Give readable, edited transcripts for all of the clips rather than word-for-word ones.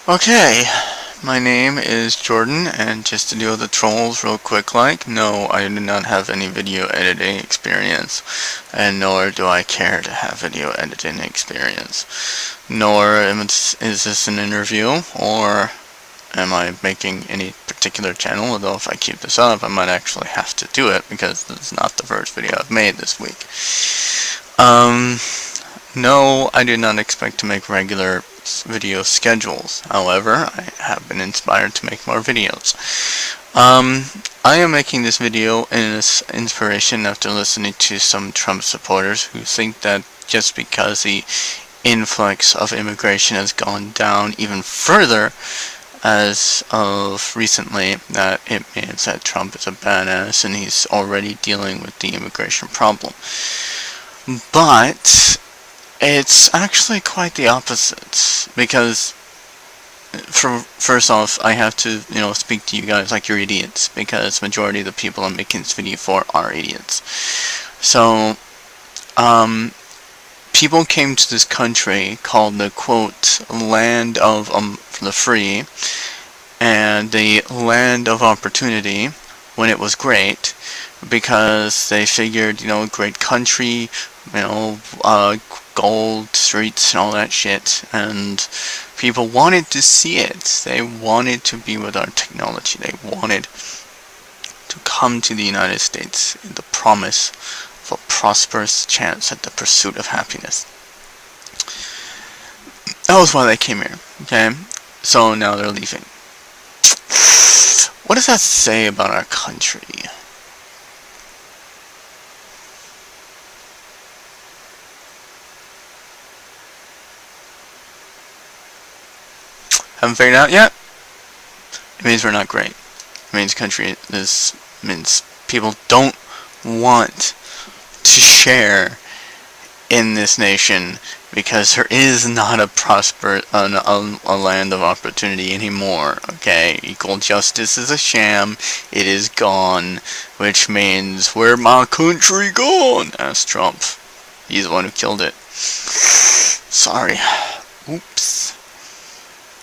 Okay, my name is Jordan, and just to deal with the trolls real quick no, I do not have any video editing experience, and nor do I care to have video editing experience. Nor is this an interview, or am I making any particular channel, although if I keep this up, I might actually have to do it, because this is not the first video I've made this week. No, I do not expect to make regular video schedules. However, I have been inspired to make more videos. I am making this video in inspiration after listening to some Trump supporters who think that just because the influx of immigration has gone down even further as of recently, that it means that Trump is a badass and he's already dealing with the immigration problem. But it's actually quite the opposite, because first off, I have to, speak to you guys like you're idiots, because majority of the people I'm making this video for are idiots. So, people came to this country called the, quote, land of the free, and the land of opportunity, when it was great, because they figured, great country, gold streets and all that shit, and people wanted to see it. They wanted to be with our technology. They wanted to come to the United States in the promise of a prosperous chance at the pursuit of happiness. That was why they came here, okay? So now they're leaving. What does that say about our country? Haven't figured it out yet? It means we're not great. It means means people don't want to share in this nation, because there is not a land of opportunity anymore, okay? Equal justice is a sham. It is gone, which means, where my country gone? Asked Trump. He's the one who killed it. Sorry. Oops.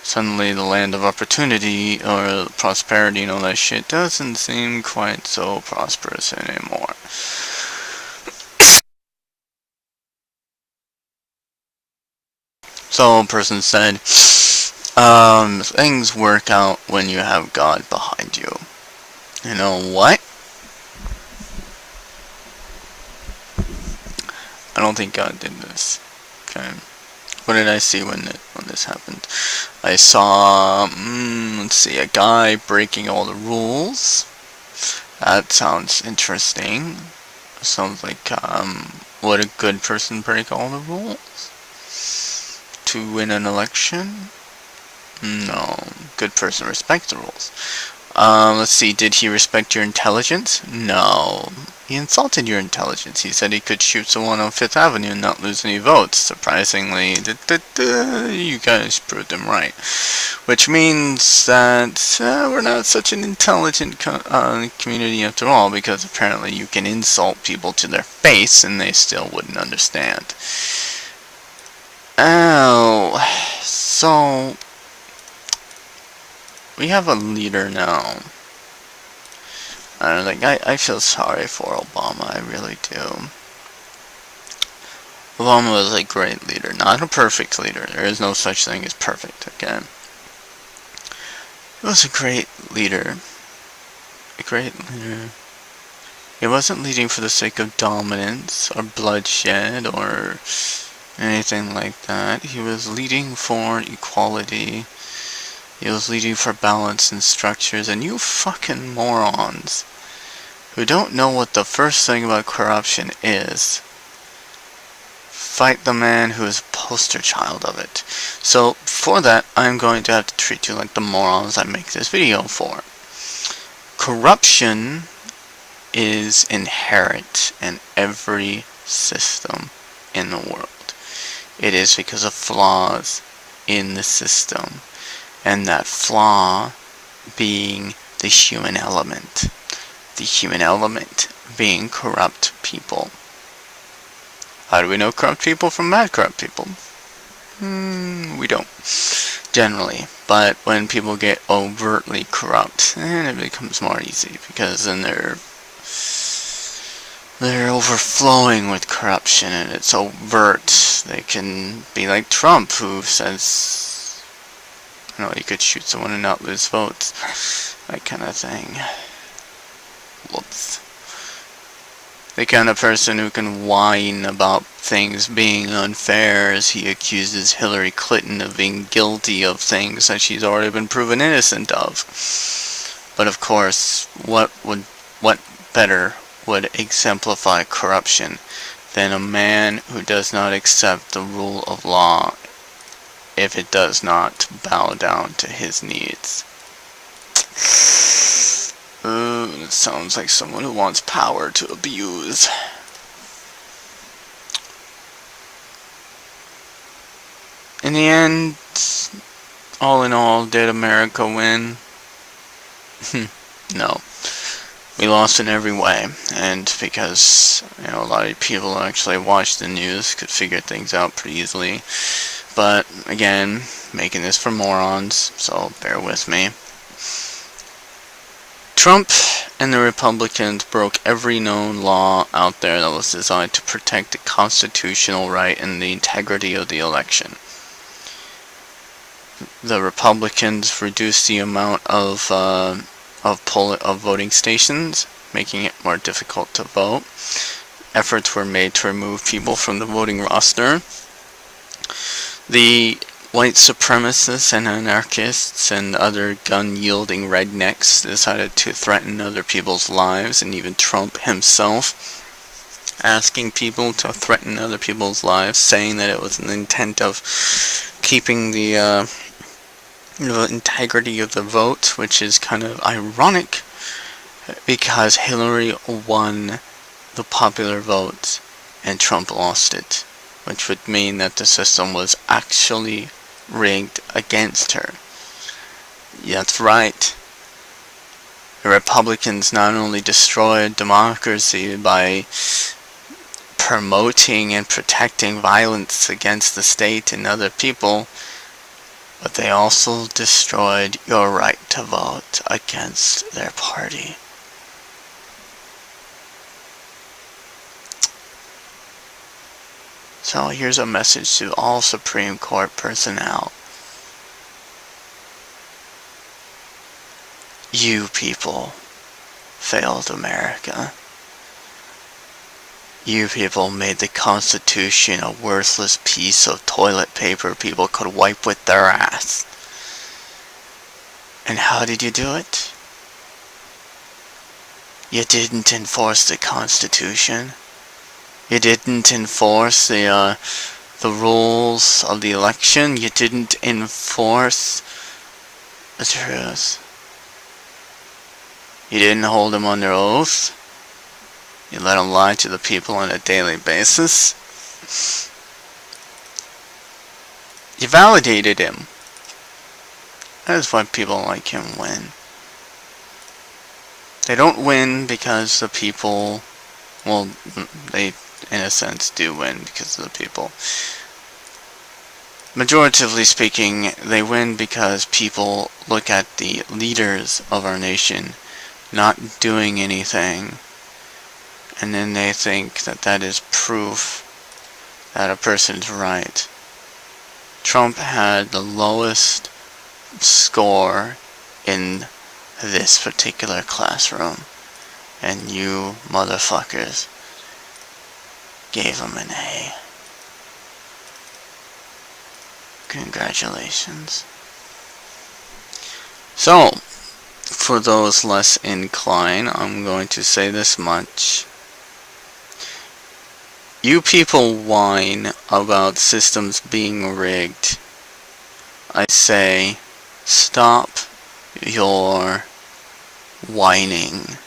Suddenly the land of opportunity, or prosperity and all that shit, doesn't seem quite so prosperous anymore. So a person said, things work out when you have God behind you. You know what? I don't think God did this. Okay. What did I see when this happened? I saw, let's see, a guy breaking all the rules. That sounds interesting. Sounds like, would a good person break all the rules to win an election? No, good person respects the rules. Let's see, did he respect your intelligence? No. He insulted your intelligence. He said he could shoot someone on 5th Avenue and not lose any votes. Surprisingly, you guys proved him right. Which means that we're not such an intelligent community after all, because apparently you can insult people to their face and they still wouldn't understand. Oh, so we have a leader now. I feel sorry for Obama, I really do. Obama was a great leader, not a perfect leader. There is no such thing as perfect, okay? He was a great leader. A great leader. He wasn't leading for the sake of dominance, or bloodshed, or anything like that. He was leading for equality. He was leading for balance and structures, and you fucking morons who don't know what the first thing about corruption is, fight the man who is a poster child of it. So, for that, I'm going to have to treat you like the morons I make this video for. Corruption is inherent in every system in the world. It is because of flaws in the system. And that flaw being the human element. The human element being corrupt people. How do we know corrupt people from bad corrupt people? We don't, generally. But when people get overtly corrupt, then it becomes more easy, because then they're overflowing with corruption and it's overt. They can be like Trump, who says, you could shoot someone and not lose votes. That kind of thing. Whoops. The kind of person who can whine about things being unfair as he accuses Hillary Clinton of being guilty of things that she's already been proven innocent of. But of course, what better would exemplify corruption than a man who does not accept the rule of law if it does not bow down to his needs? It sounds like someone who wants power to abuse. In the end, all in all, did America win? No. We lost in every way, and because a lot of people who actually watch the news could figure things out pretty easily. But again, making this for morons, so bear with me. Trump and the Republicans broke every known law out there that was designed to protect the constitutional right and the integrity of the election. The Republicans reduced the amount of voting stations, making it more difficult to vote. Efforts were made to remove people from the voting roster. The white supremacists and anarchists and other gun-yielding rednecks decided to threaten other people's lives, and even Trump himself asking people to threaten other people's lives, saying that it was an intent of keeping the integrity of the vote, which is kind of ironic because Hillary won the popular vote and Trump lost it, which would mean that the system was actually rigged against her. Yeah, that's right. The Republicans not only destroyed democracy by promoting and protecting violence against the state and other people, but they also destroyed your right to vote against their party. So here's a message to all Supreme Court personnel. You people failed America. You people made the Constitution a worthless piece of toilet paper people could wipe with their ass. And how did you do it? You didn't enforce the Constitution. You didn't enforce the rules of the election. You didn't enforce the truth. You didn't hold them under oath. You let them lie to the people on a daily basis. You validated him. That is why people like him win. They don't win because the people, well, they in a sense do win because of the people. Majoritively speaking, they win because people look at the leaders of our nation not doing anything, and then they think that that is proof that a person's right. Trump had the lowest score in this particular classroom, and you motherfuckers gave him an A. Congratulations. So, for those less inclined, I'm going to say this much. You people whine about systems being rigged. I say, stop your whining,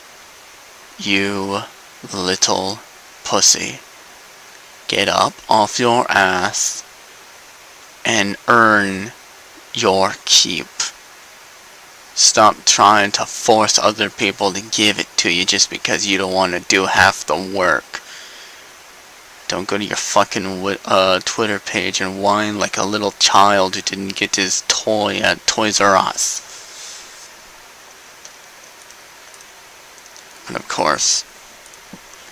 you little pussy. Get up off your ass and earn your keep. Stop trying to force other people to give it to you just because you don't want to do half the work. Don't go to your fucking Twitter page and whine like a little child who didn't get his toy at Toys R Us. And of course,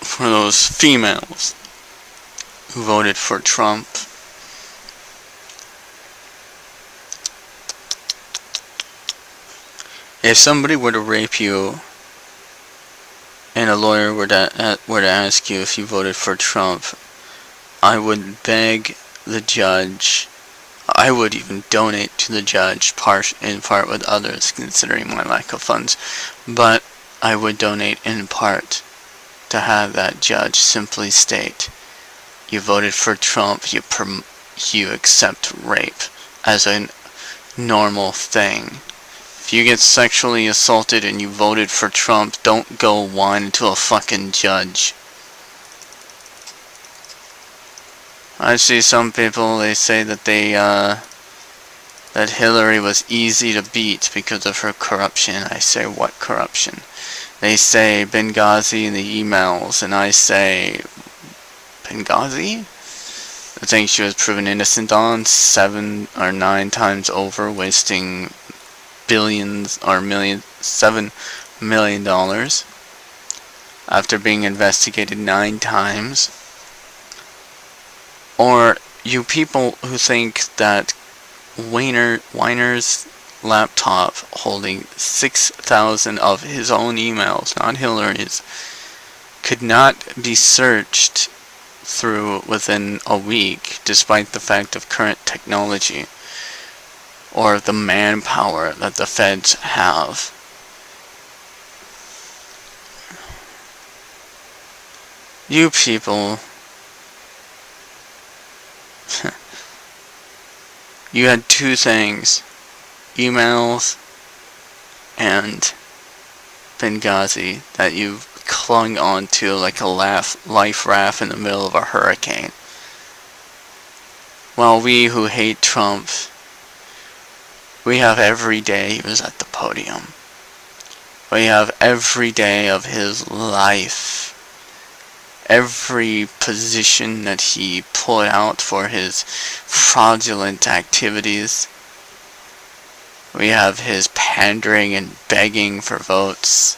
for those females who voted for Trump, if somebody were to rape you and a lawyer were to ask you if you voted for Trump, I would beg the judge, I would even donate to the judge in part with others, considering my lack of funds, but I would donate in part to have that judge simply state, you voted for Trump, you accept rape as a normal thing. If you get sexually assaulted and you voted for Trump, don't go whine to a fucking judge. I see some people, they say that that Hillary was easy to beat because of her corruption. I say, what corruption? They say Benghazi in the emails, and I say, Benghazi? The thing she was proven innocent on 7 or 9 times over, wasting billions or millions, $7 million after being investigated 9 times. Or you people who think that Weiner's laptop holding 6,000 of his own emails, not Hillary's, could not be searched through within a week, despite the fact of current technology or the manpower that the feds have. You people, you had 2 things, emails and Benghazi, that you clung on to like a life raft in the middle of a hurricane. While we who hate Trump, we have every day he was at the podium. We have every day of his life. Every position that he put out for his fraudulent activities. We have his pandering and begging for votes.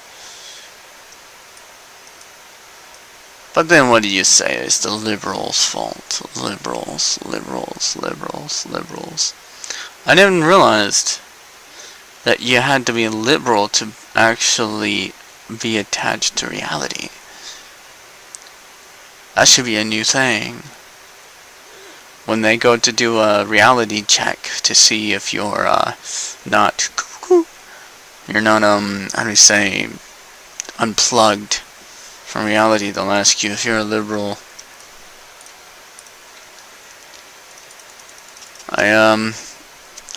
But then what do you say? It's the liberals' fault. Liberals, liberals, liberals, liberals. I didn't realize that you had to be a liberal to actually be attached to reality. That should be a new thing. When they go to do a reality check to see if you're not, how do you say, unplugged from reality, they'll ask you if you're a liberal. I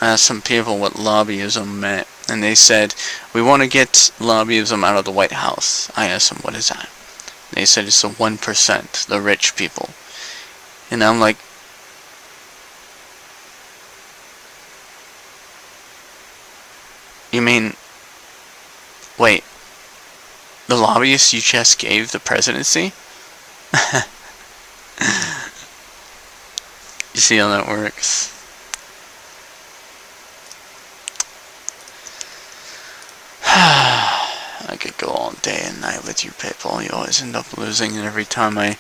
asked some people what lobbyism meant, and they said, we want to get lobbyism out of the White House. I asked them, what is that? They said it's the 1%, the rich people. And I'm like, you mean, wait, the lobbyists you just gave the presidency? You see how that works? I could go all day and night with you people. You always end up losing, and every time I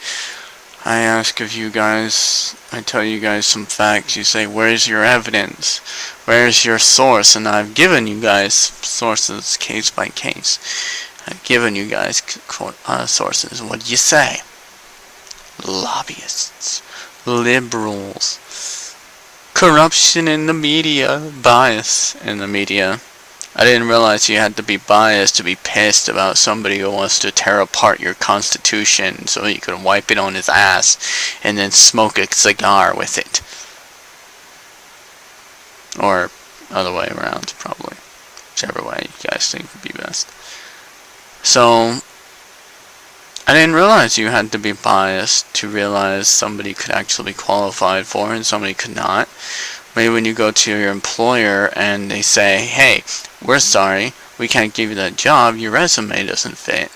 ask of you guys, I tell you guys some facts, you say, where's your evidence? Where's your source? And I've given you guys sources case by case. I've given you guys sources. What do you say? Lobbyists, liberals, corruption in the media, bias in the media. I didn't realize you had to be biased to be pissed about somebody who wants to tear apart your constitution so you can wipe it on his ass and then smoke a cigar with it. Or other way around, probably. Whichever way you guys think would be best. So, I didn't realize you had to be biased to realize somebody could actually be qualified for and somebody could not. Maybe when you go to your employer and they say, hey, we're sorry, we can't give you that job, your resume doesn't fit.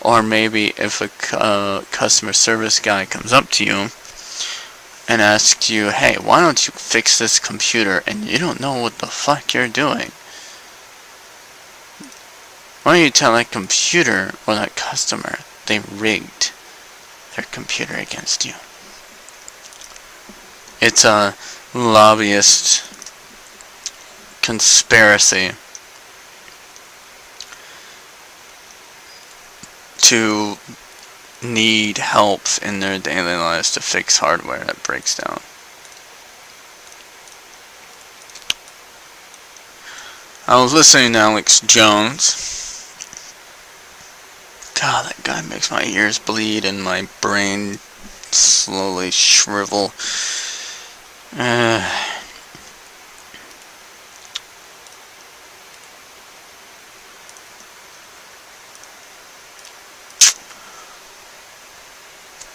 Or maybe if a customer service guy comes up to you and asks you, hey, why don't you fix this computer, and you don't know what the fuck you're doing. Why don't you tell that computer or that customer they rigged their computer against you? It's a lobbyist conspiracy to need help in their daily lives to fix hardware that breaks down. I was listening to Alex Jones. God, that guy makes my ears bleed and my brain slowly shrivel.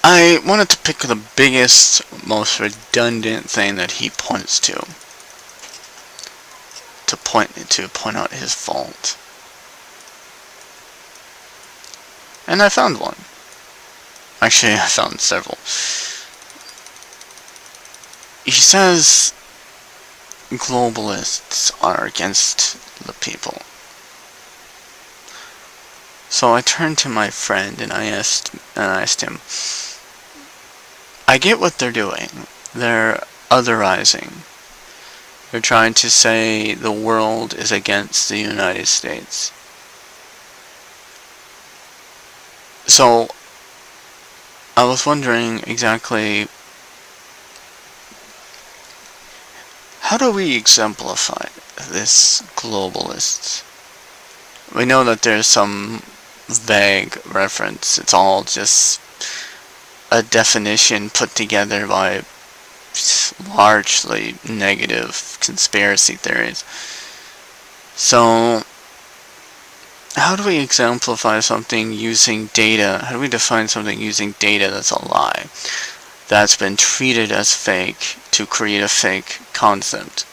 I wanted to pick the biggest, most redundant thing that he points to point out his fault. And I found one. Actually, I found several. He says globalists are against the people. So I turned to my friend and I asked him, I get what they're doing. They're otherizing. They're trying to say the world is against the United States. So I was wondering exactly, how do we exemplify this globalists? We know that there's some vague reference. It's all just a definition put together by largely negative conspiracy theories. So, how do we exemplify something using data? How do we define something using data that's a lie, that's been treated as fake to create a fake concept?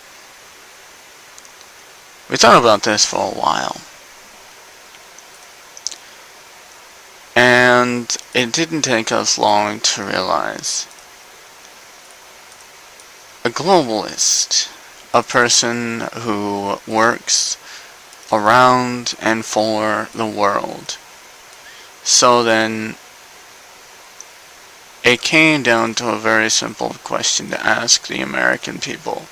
We thought about this for a while. And it didn't take us long to realize. A globalist, a person who works around and for the world. So then, it came down to a very simple question to ask the American people.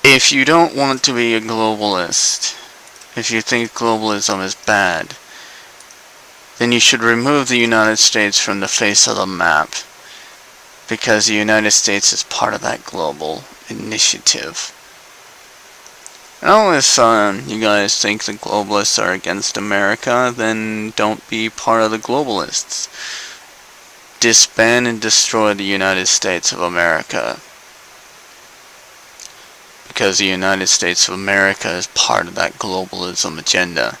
If you don't want to be a globalist, if you think globalism is bad, then you should remove the United States from the face of the map, because the United States is part of that global initiative. Now, if you guys think the globalists are against America, then don't be part of the globalists. Disband and destroy the United States of America, because the United States of America is part of that globalism agenda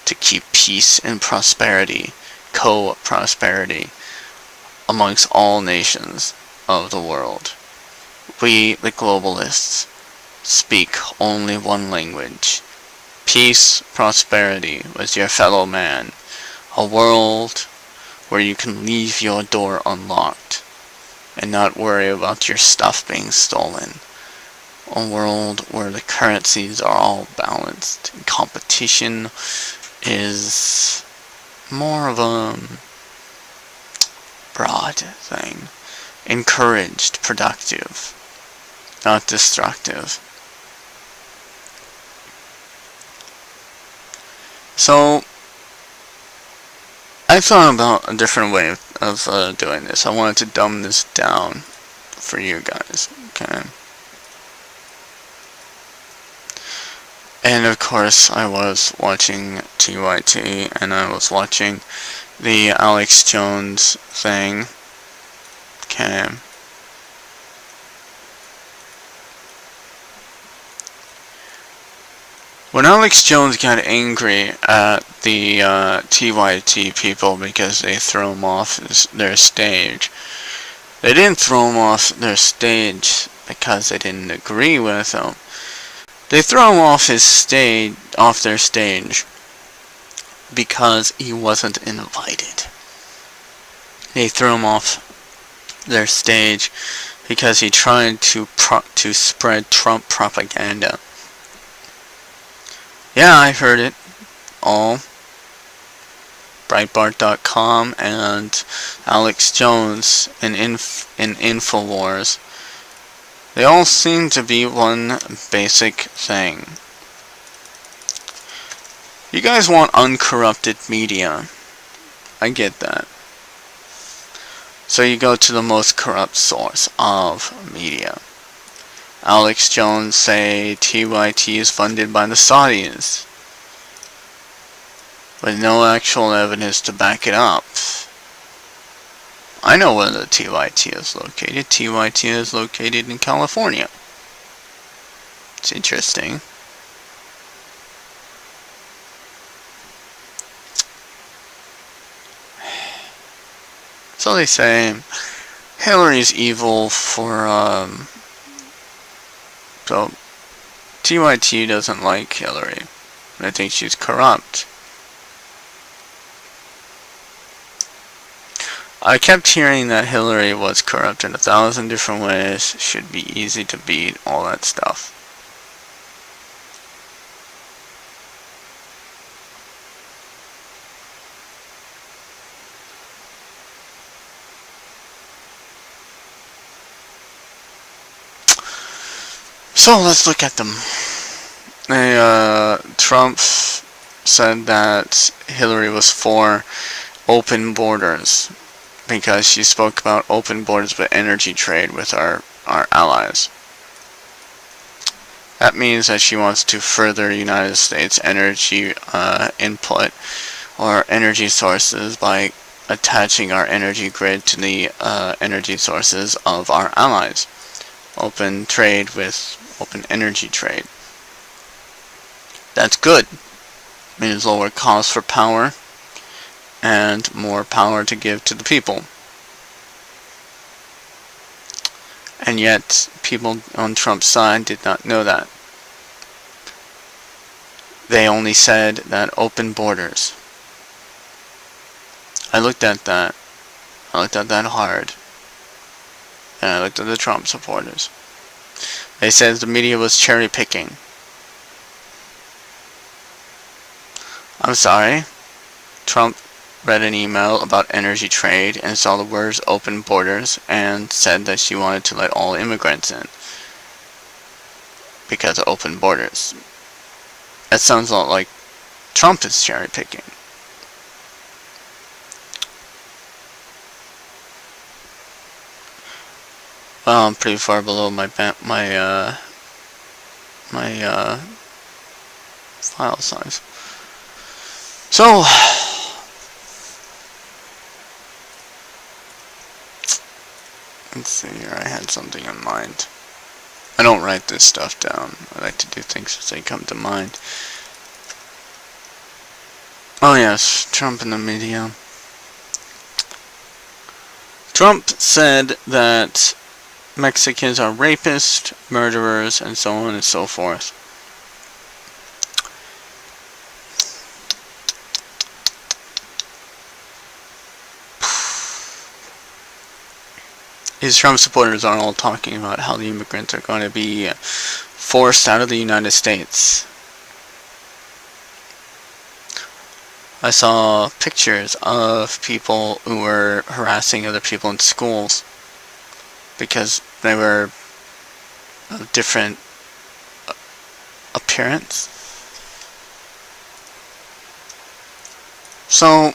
to keep peace and prosperity, co-prosperity, amongst all nations of the world. We, the globalists, speak only one language: peace, prosperity with your fellow man. A world where you can leave your door unlocked and not worry about your stuff being stolen. A world where the currencies are all balanced and competition is more of a broad thing. Encouraged, productive, not destructive. So, I thought about a different way of doing this. I wanted to dumb this down for you guys, okay? And of course, I was watching TYT, and I was watching the Alex Jones thing, okay? When Alex Jones got angry at the TYT people because they threw him off their stage, they didn't throw him off their stage because they didn't agree with him. They threw him off their stage because he wasn't invited. They threw him off their stage because he tried to spread Trump propaganda. Yeah, I heard it all. Breitbart.com and Alex Jones in Infowars. They all seem to be one basic thing. You guys want uncorrupted media. I get that. So you go to the most corrupt source of media. Alex Jones say TYT is funded by the Saudis, with no actual evidence to back it up. I know where the TYT is located. TYT is located in California. It's interesting. So they say Hillary's evil for, so TYT doesn't like Hillary. They think she's corrupt. I kept hearing that Hillary was corrupt in 1,000 different ways, should be easy to beat, all that stuff. So let's look at them. Trump said that Hillary was for open borders because she spoke about open borders with energy trade with our allies. That means that she wants to further United States energy input or energy sources by attaching our energy grid to the energy sources of our allies. Open trade with open energy trade. That's good. It means lower costs for power and more power to give to the people. And yet, people on Trump's side did not know that. They only said that open borders. I looked at that. I looked at that hard. And I looked at the Trump supporters. They said the media was cherry picking. I'm sorry. Trump read an email about energy trade and saw the words open borders and said that she wanted to let all immigrants in because of open borders. That sounds a lot like Trump is cherry picking. Well, I'm pretty far below my file size. So, let's see here. I had something in mind. I don't write this stuff down. I like to do things as they come to mind. Oh yes, Trump and the media. Trump said that Mexicans are rapists, murderers, and so on and so forth. His Trump supporters are all talking about how the immigrants are going to be forced out of the United States. I saw pictures of people who were harassing other people in schools because they were of different appearance. So,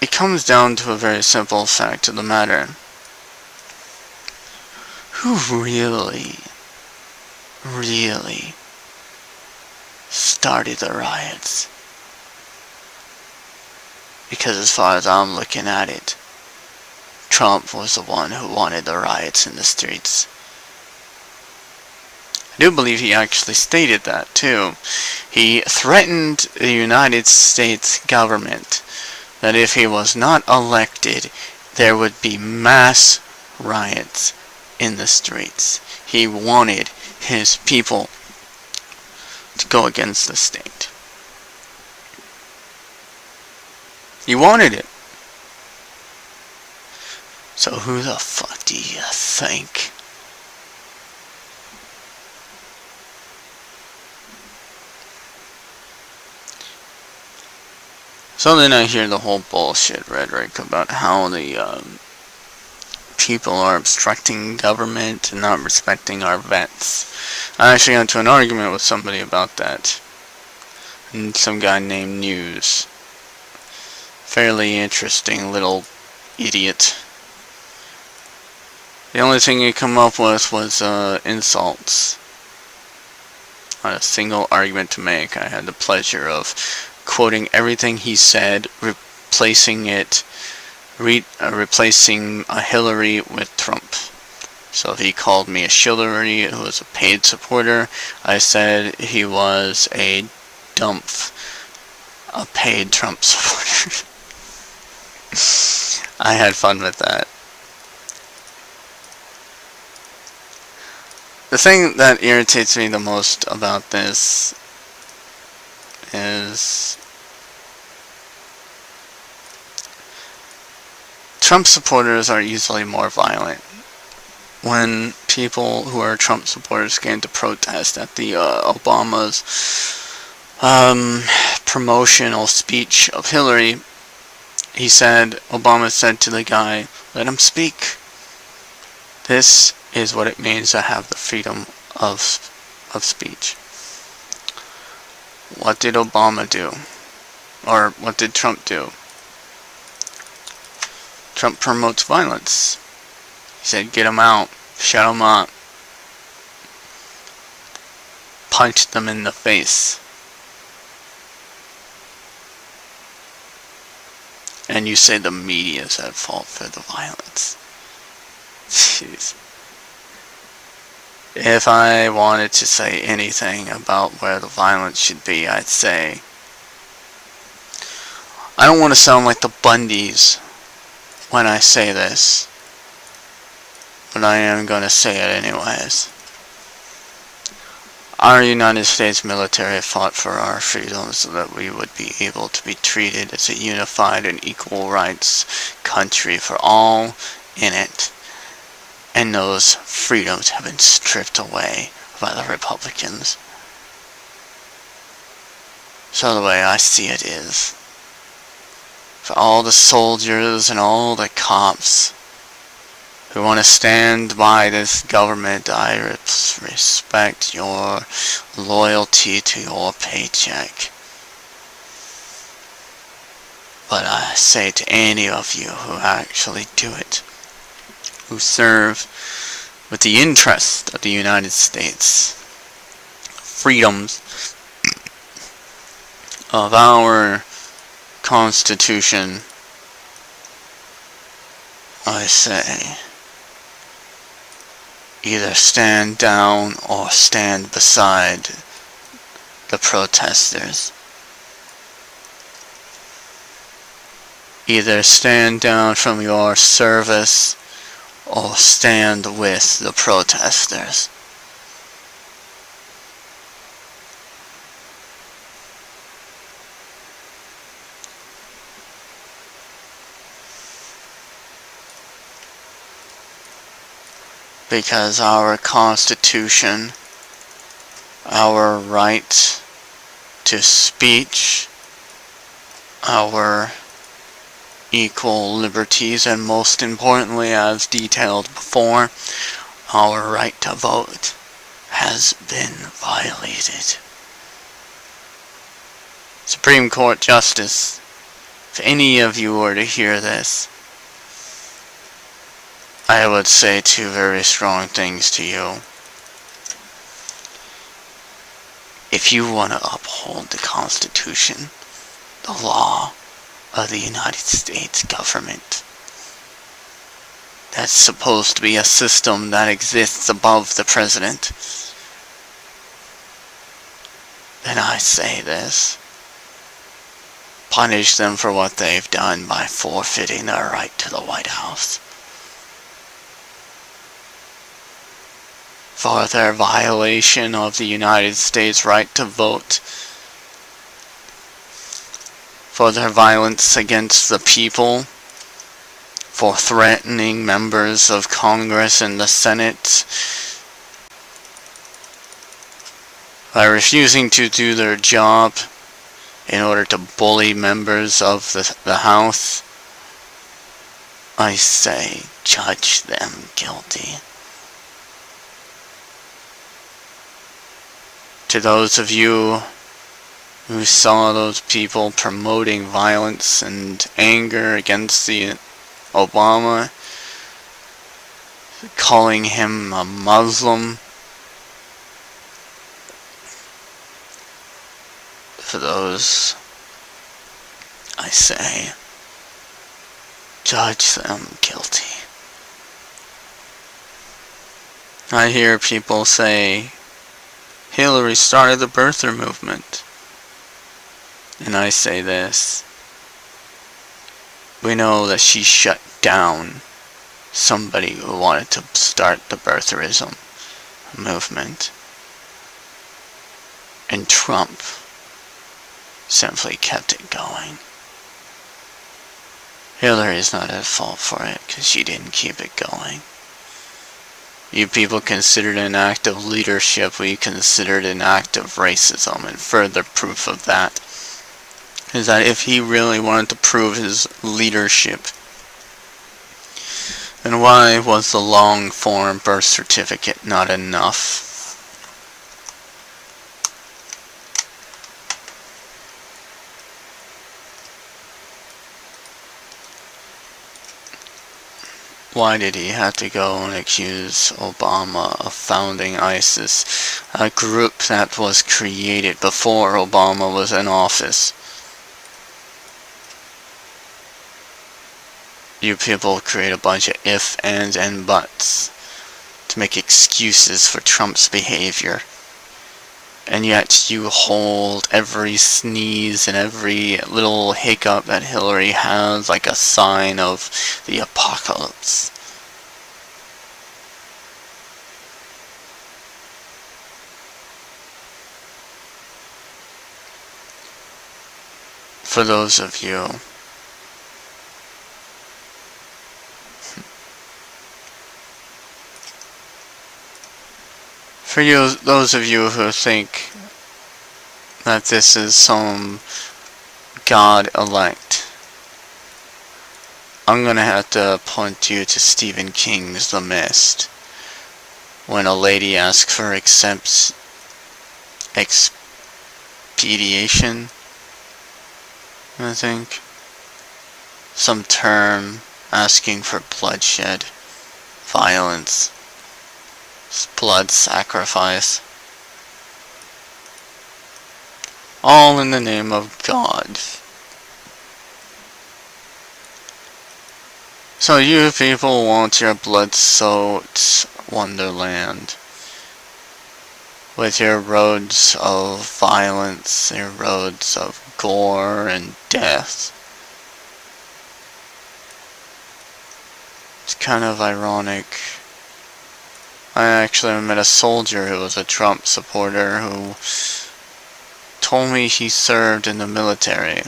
it comes down to a very simple fact of the matter. Who really started the riots? Because as far as I'm looking at it, Trump was the one who wanted the riots in the streets. I do believe he actually stated that too. He threatened the United States government that if he was not elected, there would be mass riots in the streets. He wanted his people to go against the state. You wanted it. So who the fuck do you think? So then I hear the whole bullshit rhetoric about how the people are obstructing government and not respecting our vets. I actually got into an argument with somebody about that. And some guy named News. Fairly interesting little idiot. The only thing he come up with was insults. Not a single argument to make. I had the pleasure of quoting everything he said, replacing Hillary with Trump. So if he called me a Hillary who was a paid supporter, I said he was a paid Trump supporter. I had fun with that. The thing that irritates me the most about this is Trump supporters are usually more violent. When people who are Trump supporters came to protest at the Obama's promotional speech of Hillary, Obama said to the guy, "Let him speak. This is what it means to have the freedom of speech." What did Obama do? Or what did Trump do? Trump promotes violence. He said, "Get them out. Shut them up. Punch them in the face." And you say the media is at fault for the violence. Jeez. If I wanted to say anything about where the violence should be, I'd say, I don't want to sound like the Bundys when I say this, but I am going to say it anyways. Our United States military fought for our freedoms so that we would be able to be treated as a unified and equal rights country for all in it. And those freedoms have been stripped away by the Republicans. So the way I see it is, for all the soldiers and all the cops who want to stand by this government, I respect your loyalty to your paycheck. But I say to any of you who actually do it, who serve with the interest of the United States, freedoms of our Constitution, I say, either stand down or stand beside the protesters. Either stand down from your service or stand with the protesters. Because our Constitution, our right to speech, our equal liberties, and most importantly, as detailed before, our right to vote has been violated. Supreme Court Justice, if any of you were to hear this, I would say two very strong things to you. If you want to uphold the Constitution, the law of the United States government, that's supposed to be a system that exists above the president, then I say this: punish them for what they've done by forfeiting their right to the White House. for their violation of the United States right to vote, for their violence against the people, for threatening members of Congress and the Senate, by refusing to do their job in order to bully members of the House. I say, judge them guilty. To those of you who saw those people promoting violence and anger against the Obama, calling him a Muslim, for those, I say, judge them guilty. I hear people say, Hillary started the birther movement. And I say this, we know that she shut down somebody who wanted to start the birtherism movement. And Trump simply kept it going. Hillary is not at fault for it because she didn't keep it going. You people considered an act of leadership, we considered an act of racism, and further proof of that is that if he really wanted to prove his leadership, then why was the long form birth certificate not enough? Why did he have to go and accuse Obama of founding ISIS, a group that was created before Obama was in office? You people create a bunch of ifs, ands, and buts to make excuses for Trump's behavior. And yet you hold every sneeze and every little hiccup that Hillary has like a sign of the apocalypse. For those of you those of you who think that this is some God-elect, I'm gonna have to point you to Stephen King's The Mist, when a lady asks for expediation, I think, some term asking for bloodshed, violence, blood sacrifice, all in the name of God. So you people want your blood-soaked wonderland with your roads of violence, your roads of gore and death. It's kind of ironic. I actually met a soldier who was a Trump supporter who told me he served in the military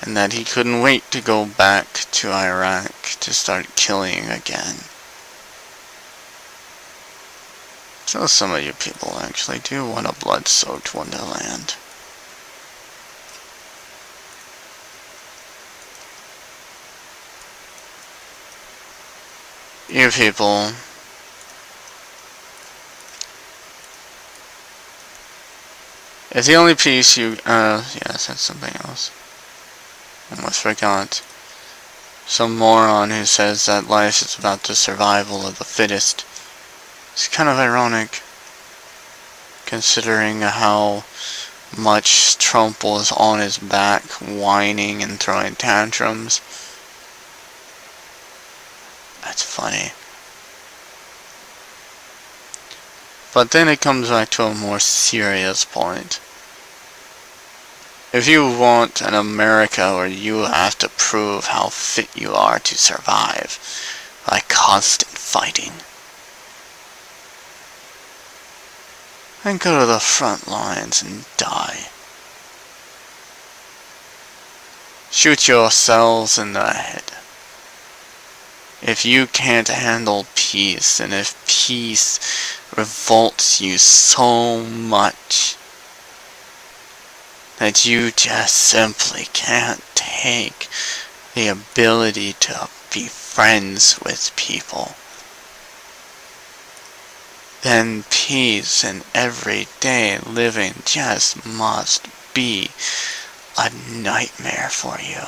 and that he couldn't wait to go back to Iraq to start killing again. So some of you people actually do want a blood-soaked wonderland. You people, it's the only piece you, yes, that's something else. Almost forgot. Some moron who says that life is about the survival of the fittest. It's kind of ironic, considering how much Trump was on his back, whining and throwing tantrums. That's funny. But then it comes back to a more serious point. If you want an America where you have to prove how fit you are to survive by constant fighting, and go to the front lines and die. Shoot yourselves in the head. If you can't handle peace, and if peace revolts you so much that you just simply can't take the ability to be friends with people, then peace and everyday living just must be a nightmare for you.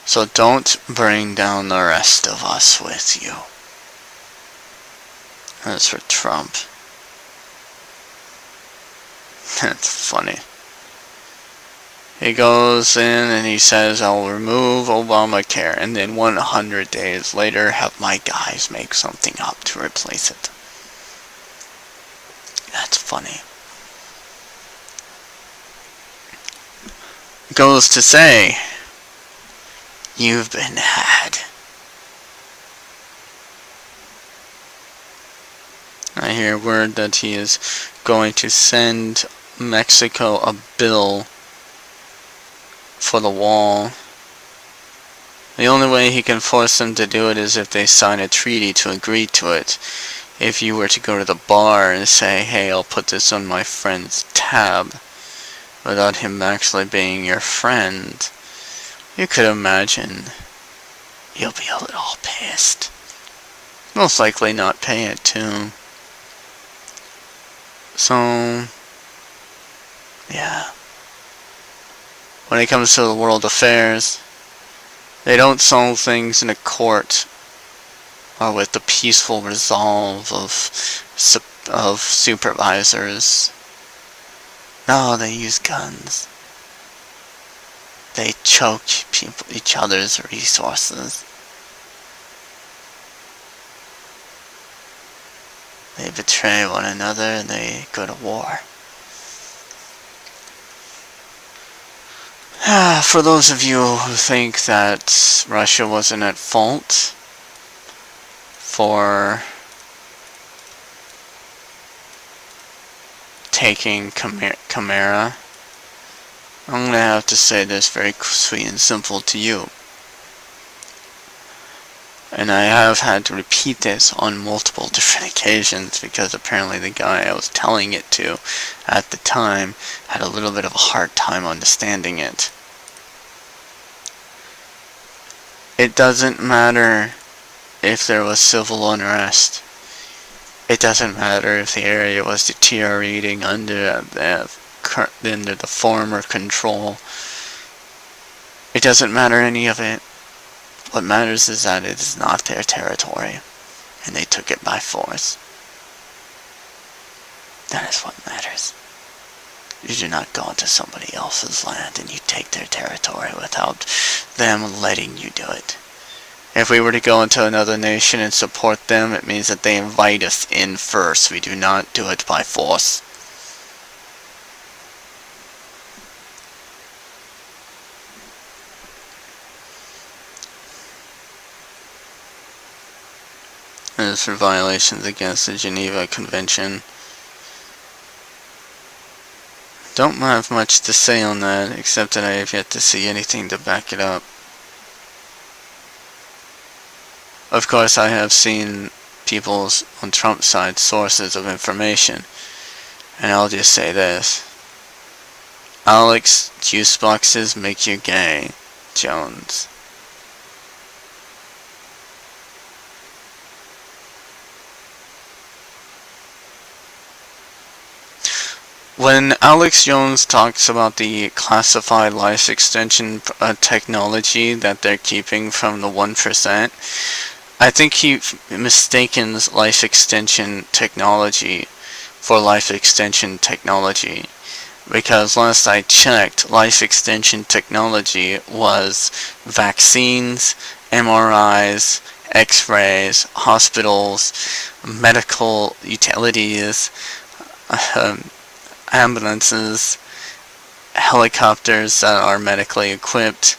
So don't bring down the rest of us with you. As for Trump, that's funny. He goes in and he says, I'll remove Obamacare, and then 100 days later have my guys make something up to replace it. That's funny. Goes to say, you've been had. I hear word that he is going to send Mexico a bill for the wall. The only way he can force them to do it is if they sign a treaty to agree to it. If you were to go to the bar and say, hey, I'll put this on my friend's tab, without him actually being your friend, you could imagine you'll be a little pissed. Most likely not pay it too. So, yeah. When it comes to the world affairs, they don't solve things in a court or with the peaceful resolve of supervisors. No, they use guns. They choke each other's resources. They betray one another and they go to war. For those of you who think that Russia wasn't at fault for taking Chimera, I'm going to have to say this very sweet and simple to you. And I have had to repeat this on multiple different occasions because apparently the guy I was telling it to at the time had a little bit of a hard time understanding it. It doesn't matter if there was civil unrest. It doesn't matter if the area was deteriorating under the former control. It doesn't matter any of it. What matters is that it is not their territory, and they took it by force. That is what matters. You do not go into somebody else's land and you take their territory without them letting you do it. If we were to go into another nation and support them, it means that they invite us in first. We do not do it by force. As for violations against the Geneva Convention, don't have much to say on that, except that I have yet to see anything to back it up. Of course, I have seen people's, on Trump's side, sources of information, and I'll just say this. Alex, juice boxes make you gay, Jones. When Alex Jones talks about the classified life extension technology that they're keeping from the 1%, I think he mistakens life extension technology for life extension technology. Because last I checked, life extension technology was vaccines, MRIs, X-rays, hospitals, medical utilities, ambulances, helicopters that are medically equipped,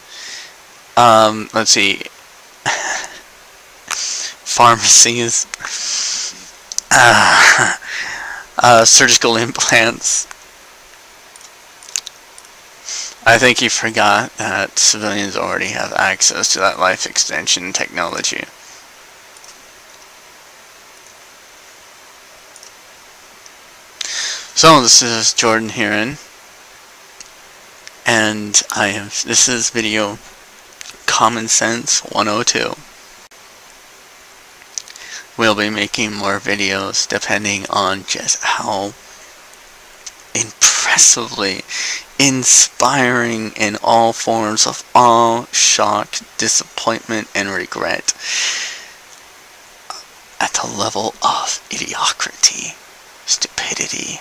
pharmacies, surgical implants. I think he forgot that civilians already have access to that life extension technology. So this is Jordan Heron, and this is video Common Sense 102. We'll be making more videos depending on just how impressively inspiring in all forms of awe, shock, disappointment, and regret at the level of idiocracy, stupidity,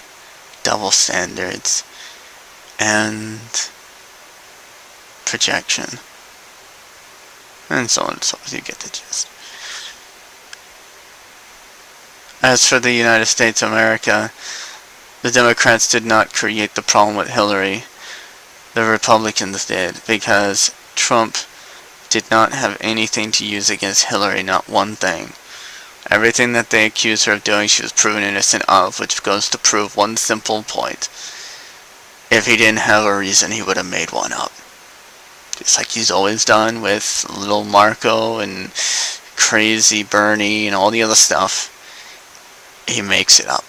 double standards, and projection, and so on and so forth. You get the gist. As for the United States of America, the Democrats did not create the problem with Hillary. The Republicans did, because Trump did not have anything to use against Hillary, not one thing. Everything that they accused her of doing, she was proven innocent of, which goes to prove one simple point. If he didn't have a reason, he would have made one up. Just like he's always done with little Marco and crazy Bernie and all the other stuff. He makes it up.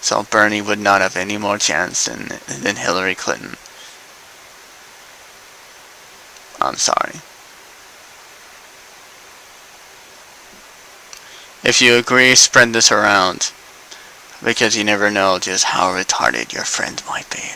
So Bernie would not have any more chance than Hillary Clinton. I'm sorry. If you agree, spread this around, because you never know just how retarded your friend might be.